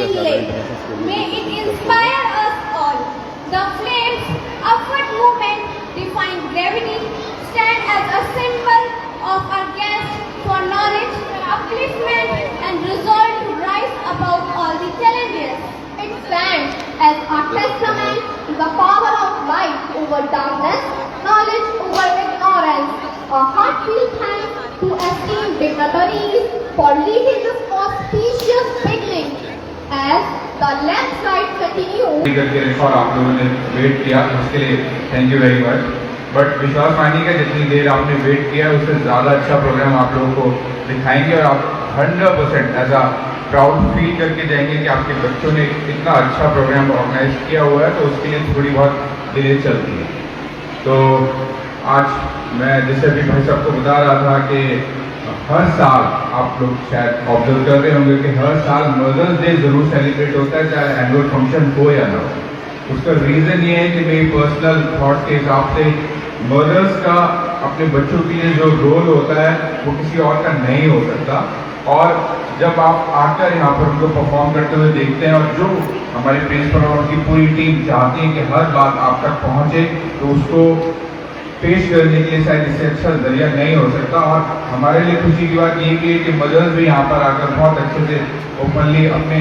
being lit. May it inspire us all. The flame's upward movement defying gravity stand as a symbol of our quest for knowledge, upliftment and resolve to rise above all the challenges. It stands as a testament to the power of light over darkness, knowledge over ignorance. A heartfelt thanks to esteemed dignitaries for leading this auspicious beginning. As the landslide continues. और आप लोगों ने wait किया उसके लिए thank you very much. But विश्वास मानिएगा जितनी देर आपने वेट किया उससे ज़्यादा अच्छा प्रोग्राम आप लोगों को दिखाएंगे और आप 100% एज आ प्राउड फील करके जाएंगे कि आपके बच्चों ने इतना अच्छा प्रोग्राम ऑर्गेनाइज किया हुआ है, तो उसके लिए थोड़ी बहुत देर चलती है। तो आज मैं जैसे अभी भाई साहब को बता रहा था कि हर साल आप लोग शायद ऑब्जर्व कर रहे होंगे कि हर साल मदर्स डे ज़रूर सेलिब्रेट होता है, चाहे एनुअल फंक्शन हो या ना हो। उसका रीज़न ये है कि मेरी पर्सनल थॉट के हिसाब से मदर्स का अपने बच्चों के लिए जो रोल होता है वो किसी और का नहीं हो सकता। और जब आप आकर यहाँ पर उनको परफॉर्म करते हुए देखते हैं और जो हमारे प्रिंसिपल और उनकी पूरी टीम चाहती है कि हर बात आप तक पहुँचे, तो उसको पेश करने के लिए शायद इससे अच्छा जरिया नहीं हो सकता। और हमारे लिए खुशी की बात ये भी है कि मदर्स भी यहाँ पर आकर बहुत अच्छे से ओपनली अपने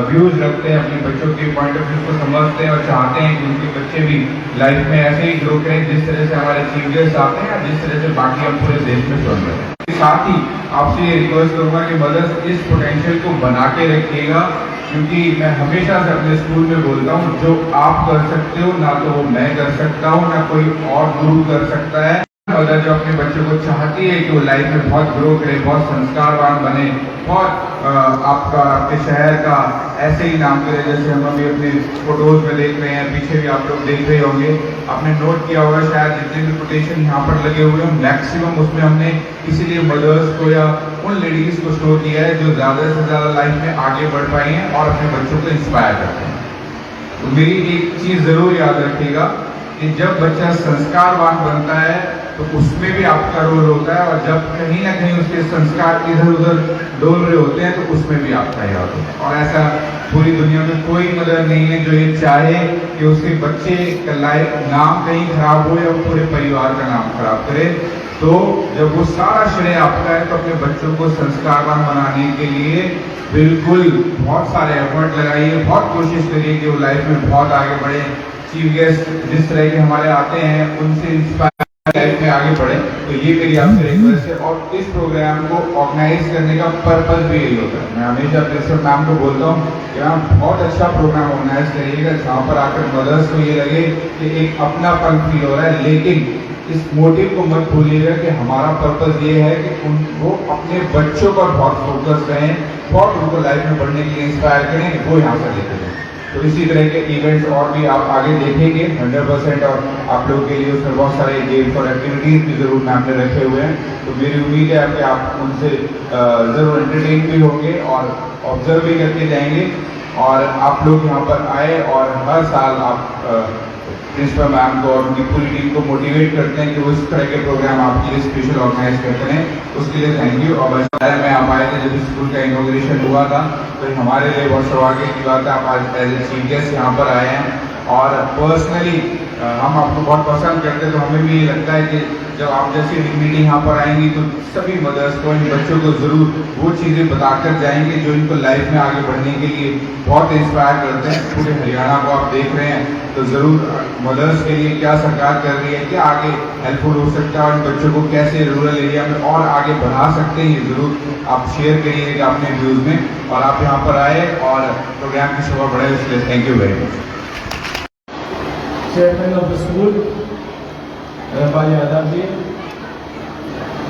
व्यूज़ रखते हैं, अपने बच्चों के पॉइंट ऑफ व्यू को समझते हैं और चाहते हैं कि उनके बच्चे भी लाइफ में ऐसे ही ग्रो करें जिस तरह से हमारे चीफ गेस्ट आते हैं या जिस तरह से बाकी हम पूरे देश में सुन रहे हैं। साथ ही आपसे ये रिक्वेस्ट करूँगा कि मदर्स इस पोटेंशियल को बना के रखिएगा, क्योंकि मैं हमेशा से अपने स्कूल में बोलता हूँ जो आप कर सकते हो ना तो वो मैं कर सकता हूँ ना कोई और गुरु कर सकता है। मदर जो अपने बच्चों को चाहती है कि वो लाइफ में बहुत ग्रो करे, बहुत संस्कारवान बने, बहुत आपके शहर का ऐसे ही नाम करे जैसे हम अभी अपने फोटोज में देख रहे हैं, पीछे भी आप लोग देख रहे होंगे। आपने नोट किया होगा शायद जितने भी कोटेशन यहाँ पर लगे हुए हैं मैक्सिमम उसमें हमने इसीलिए मदर्स को या उन लेडीज को शो किया है जो ज़्यादा से ज़्यादा लाइफ में आगे बढ़ पाई हैं और अपने बच्चों को इंस्पायर करते हैं। तो मेरी एक चीज़ ज़रूर याद रखिएगा कि जब बच्चा संस्कारवान बनता है तो उसमें भी आपका रोल होता है, और जब कहीं ना कहीं उसके संस्कार इधर उधर डोल रहे होते हैं तो उसमें भी आपका ही होता है। और ऐसा पूरी दुनिया में कोई मदर नहीं है जो ये चाहे कि उसके बच्चे का लाइफ नाम कहीं खराब हो या पूरे परिवार का नाम खराब करे। तो जब वो सारा श्रेय आपका है तो अपने बच्चों को संस्कारवान बनाने के लिए बिल्कुल बहुत सारे एफर्ट लगाइए, बहुत कोशिश करिए कि वो लाइफ में बहुत आगे बढ़े। चीफ गेस्ट जिस तरह के हमारे आते हैं उनसे इंस्पायर लाइफ में आगे बढ़े। तो ये मेरी आपसे रिक्वेस्ट है। और इस प्रोग्राम को ऑर्गेनाइज करने का पर्पज भी यही होता है। मैं हमेशा प्रिंसिपल मैम को बोलता हूँ कि मैम बहुत अच्छा प्रोग्राम ऑर्गेनाइज करिएगा जहाँ पर आकर मदर्स को ये लगे कि एक अपनापन फील हो रहा है, लेकिन इस मोटिव को मत भूलिएगा कि हमारा पर्पज ये है कि उनको अपने बच्चों पर बहुत फोकस रहें, बहुत उनको लाइफ में बढ़ने के लिए इंस्पायर करें, वो यहाँ से लेकर जाएं। तो इसी तरह के इवेंट्स और भी आप आगे देखेंगे 100%। और आप लोगों के लिए उसमें बहुत सारे गेम्स और एक्टिविटीज़ भी ज़रूर मैम ने रखे हुए हैं। तो मेरी उम्मीद है कि आप उनसे ज़रूर एंटरटेन भी होंगे और ऑब्जर्व भी करके जाएंगे। और आप लोग यहाँ पर आए और हर साल आप प्रिंसिपल मैम को और उनकी पूरी टीम को मोटिवेट करते हैं कि वो इस तरह के प्रोग्राम आपके लिए स्पेशल ऑर्गेनाइज करते हैं, उसके लिए थैंक यू। और शहर में आप आए थे जब स्कूल का इनॉग्रेशन हुआ था, तो हमारे लिए बहुत सौभाग्य की बात है आप आज एज ए चीफ गेस्ट यहाँ पर आए हैं। और पर्सनली हम आपको बहुत पसंद करते हैं, तो हमें भी लगता है कि जब आप जैसे मीटिंग यहाँ पर आएंगी तो सभी मदर्स को, इन बच्चों को ज़रूर वो चीज़ें बताकर जाएंगे जो इनको लाइफ में आगे बढ़ने के लिए बहुत इंस्पायर करते हैं। पूरे हरियाणा को आप देख रहे हैं, तो ज़रूर मदर्स के लिए क्या सरकार कर रही है, क्या आगे हेल्पफुल हो सकता है और इन बच्चों को कैसे रूरल एरिया में और आगे बढ़ा सकते हैं, ये ज़रूर आप शेयर करिएगा अपने व्यूज़ में। और आप यहाँ पर आए और प्रोग्राम की शोभा बढ़ाए, इसलिए thank you very much. Chairman of the school Rambal Yadav ji,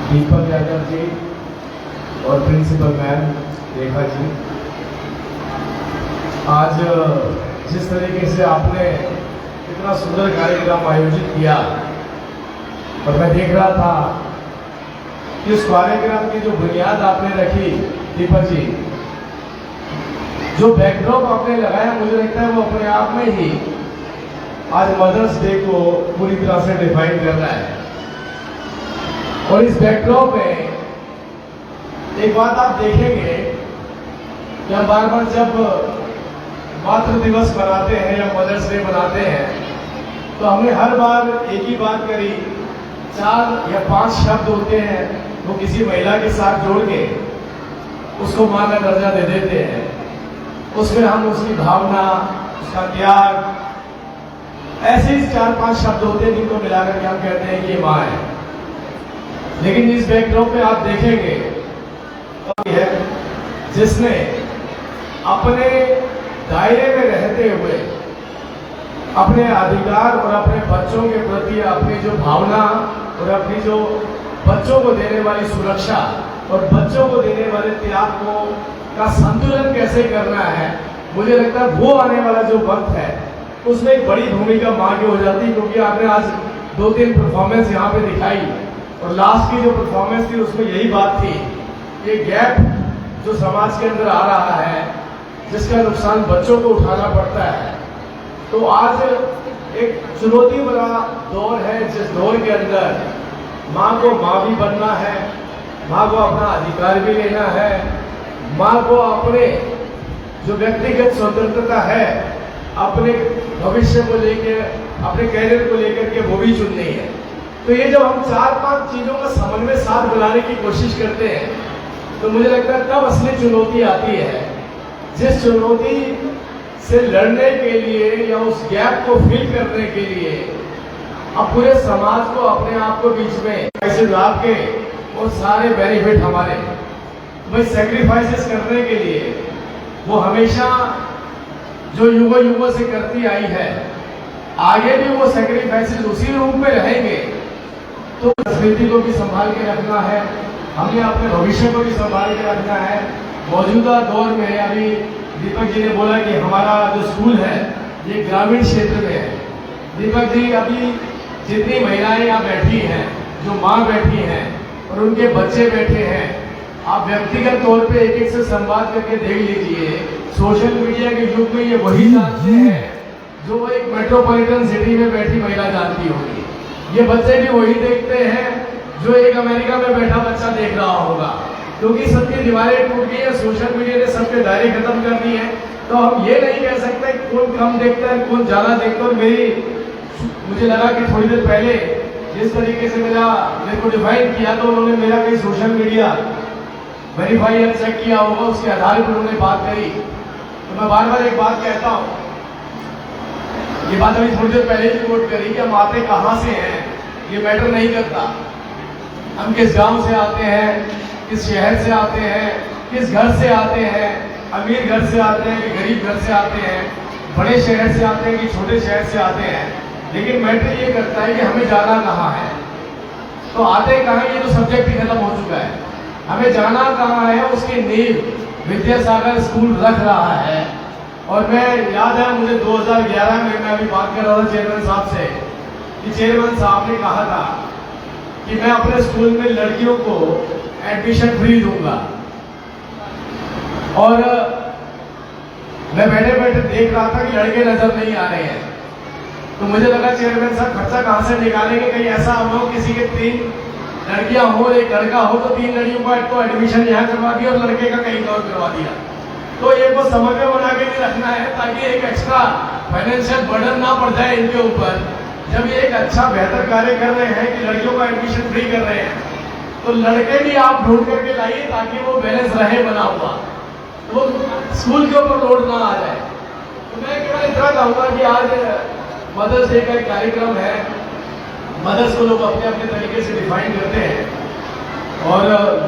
Deepak Yadav ji और प्रिंसिपल मैम रेखा जी, आज जिस तरीके से आपने इतना सुंदर कार्यक्रम आयोजित किया और मैं देख रहा था कि उस कार्यक्रम की जो बुनियाद आपने रखी दीपक जी, जो बैकड्रॉप आपने लगाया, मुझे लगता है वो अपने आप में ही आज मदर्स डे को पूरी तरह से डिफाइन कर रहा है। और इस बैकड्रॉप में एक बात आप देखेंगे कि हम बार बार जब मातृ दिवस मनाते हैं या मदर्स डे मनाते हैं, तो हमने हर बार एक ही बात करी, 4 या 5 शब्द होते हैं वो किसी महिला के साथ जोड़ के उसको माँ का दर्जा दे देते हैं। उसमें हम उसकी भावना, उसका त्याग, ऐसे ही 4-5 शब्द होते हैं जिनको मिलाकर के हम कहते हैं कि माँ है। लेकिन इस बैकग्राउंड में आप देखेंगे है जिसने अपने दायरे में रहते हुए अपने अधिकार और अपने बच्चों के प्रति अपनी जो भावना और अपनी जो बच्चों को देने वाली सुरक्षा और बच्चों को देने वाले त्याग को का संतुलन कैसे करना है, मुझे लगता है वो आने वाला जो वक्त है उसमें एक बड़ी भूमिका माँ की हो जाती है। क्योंकि आपने आज 2-3 परफॉर्मेंस यहाँ पे दिखाई और लास्ट की जो परफॉर्मेंस थी उसमें यही बात थी, ये गैप जो समाज के अंदर आ रहा है जिसका नुकसान बच्चों को उठाना पड़ता है। तो आज एक चुनौती भरा दौर है जिस दौर के अंदर माँ को माँ भी बनना है, माँ को अपना अधिकार भी लेना है, माँ को अपने जो व्यक्तिगत स्वतंत्रता है अपने भविष्य को लेकर, अपने कैरियर को लेकर के वो भी चुननी है। तो ये जब हम 4-5 चीजों का समन्वय साथ बनाने की कोशिश करते हैं तो मुझे लगता है तब असली चुनौती आती है। जिस चुनौती से लड़ने के लिए या उस गैप को फिल करने के लिए अब पूरे समाज को अपने आप को बीच में ऐसे लाभ के और सारे बेनिफिट हमारे भाई सेक्रीफाइसेस करने के लिए वो हमेशा जो युगों से करती आई है, आगे भी वो सेक्रीफाइसेस उसी रूप में रहेंगे। तो संस्कृति को भी संभाल के रखना है, हमें अपने भविष्य को भी संभाल के रखना है। मौजूदा दौर में अभी दीपक जी ने बोला कि हमारा जो स्कूल है ये ग्रामीण क्षेत्र में है। दीपक जी, अभी जितनी महिलाएं यहाँ बैठी हैं, जो माँ बैठी हैं और उनके बच्चे बैठे हैं, आप व्यक्तिगत तौर पे एक से संवाद करके देख लीजिए। सोशल मीडिया के युग में ये वही जानते हैं जो एक मेट्रोपॉलिटन सिटी में बैठी महिला जानती होगी। ये बच्चे भी वही देखते हैं जो एक अमेरिका में बैठा बच्चा देख रहा होगा। क्योंकि सबकी दीवारें टूट गई है, सोशल मीडिया ने सबके दायरे खत्म कर दिए हैं। तो हम ये नहीं कह सकते कौन कम देखता है कौन ज्यादा देखता है। मुझे लगा कि थोड़ी देर पहले जिस तरीके से मेरे को डिफाइन किया तो उन्होंने मेरा कहीं सोशल मीडिया वेरीफाई या चेक किया होगा, उसके आधार पर उन्होंने बात करी। तो मैं बार बार एक बात कहता हूँ, ये बात अभी थोड़ी देर पहले भी कोट करी कि हम आते कहाँ से हैं ये मैटर नहीं करता। हम किस गांव से आते हैं, किस शहर से आते हैं, किस घर से आते हैं, अमीर घर से आते हैं कि गरीब घर से आते हैं, बड़े शहर से आते हैं कि छोटे शहर से आते हैं, लेकिन मैटर ये करता है कि हमें जाना कहाँ है। तो आते कहाँ, ये तो सब्जेक्ट ही खत्म हो चुका है। हमें जाना कहाँ है उसकी नींव विद्यासागर स्कूल रख रहा है। और मैं याद है मुझे 2011 में मैं अभी बात कर रहा था चेयरमैन साहब से कि चेयरमैन साहब ने कहा था कि मैं अपने स्कूल में लड़कियों को एडमिशन फ्री दूंगा। और मैं बैठे बैठे देख रहा था कि लड़के नजर नहीं आ रहे हैं। तो मुझे लगा चेयरमैन साहब खर्चा कहाँ से निकालेंगे, कहीं ऐसा हो किसी के 3 लड़कियां हो एक लड़का हो तो 3 लड़कियों का तो एडमिशन यहाँ करवा दिया और लड़के का कहीं और करवा दिया। तो ये को समन्वय बना के भी रखना है ताकि एक एक्स्ट्रा फाइनेंशियल बर्डन ना पड़ जाए इनके ऊपर। जब ये एक अच्छा बेहतर कार्य कर रहे हैं कि लड़कियों का एडमिशन फ्री कर रहे हैं तो लड़के भी आप ढूंढ करके लाइए ताकि वो बैलेंस रहे बना हुआ, वो स्कूल के ऊपर लोड ना आ जाए। तो मैं केवल इतना कहूँगा कि आज मदर्स डे का कार्यक्रम है, मदर्स को लोग अपने अपने तरीके से डिफाइन करते हैं। और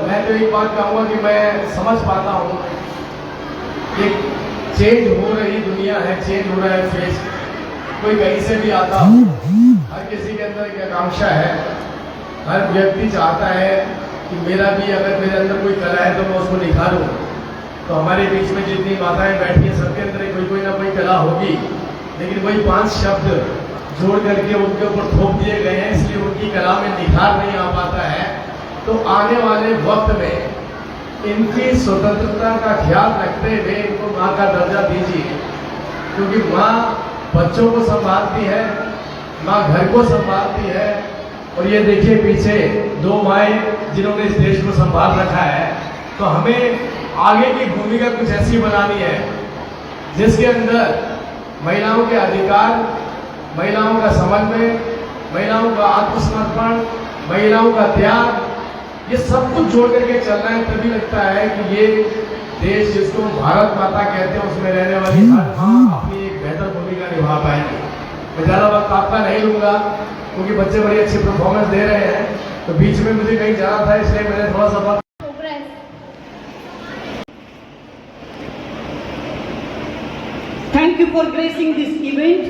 मैं तो एक बात कहूँगा कि मैं समझ पाता हूँ एक चेंज हो रही दुनिया है, चेंज हो रहा है फेस, कोई कहीं से भी आता हो, हर किसी के अंदर एक आकांक्षा है, हर व्यक्ति चाहता है कि मेरा भी अगर मेरे अंदर कोई कला है तो मैं उसको निखारूं। तो हमारे बीच में जितनी माताएं बैठी हैं सबके अंदर कोई ना कोई कला होगी, लेकिन वही 5 शब्द जोड़ करके उनके ऊपर थोप दिए गए हैं, इसलिए उनकी कला में निखार नहीं आ पाता है। तो आने वाले वक्त में इनकी स्वतंत्रता का ख्याल रखते हुए इनको माँ का दर्जा दीजिए, क्योंकि माँ बच्चों को संभालती है, माँ घर को संभालती है। और ये देखिए पीछे 2 माएँ जिन्होंने इस देश को संभाल रखा है। तो हमें आगे की भूमिका कुछ ऐसी बनानी है जिसके अंदर महिलाओं के अधिकार, महिलाओं का समन्वय, महिलाओं का आत्मसमर्पण, महिलाओं का त्याग, ये सब कुछ जोड़ करके चलना है। तभी लगता है कि ये देश जिसको भारत माता कहते हैं उसमें रहने वाली हर माँ अपनी एक बेहतर भूमिका निभा पाएंगे। मैं ज़्यादा वक्त आपका नहीं लूँगा क्योंकि बच्चे बड़ी अच्छी परफॉर्मेंस दे रहे हैं, तो बीच में मुझे कहीं जाना था इसलिए मैंने थोड़ा सा Progress. Thank you for gracing this event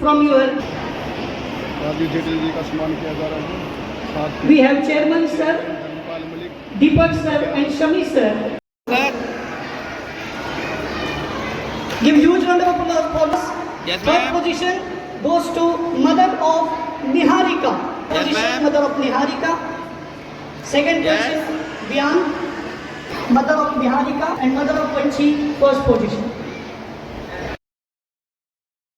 from your. Rajiv Jaitley ji का सम्मान किया जा रहा है। साथ We have Chairman sir, Dharmpal Malik, Deepak sir and Shami sir. Give huge round of applause for this. Yes, Third ma'am. position goes to Mother of Niharika. Yes, Position ma'am. Mother of Niharika. Second Yes. position Byan, Mother of Niharika and Mother of Panchi, first position.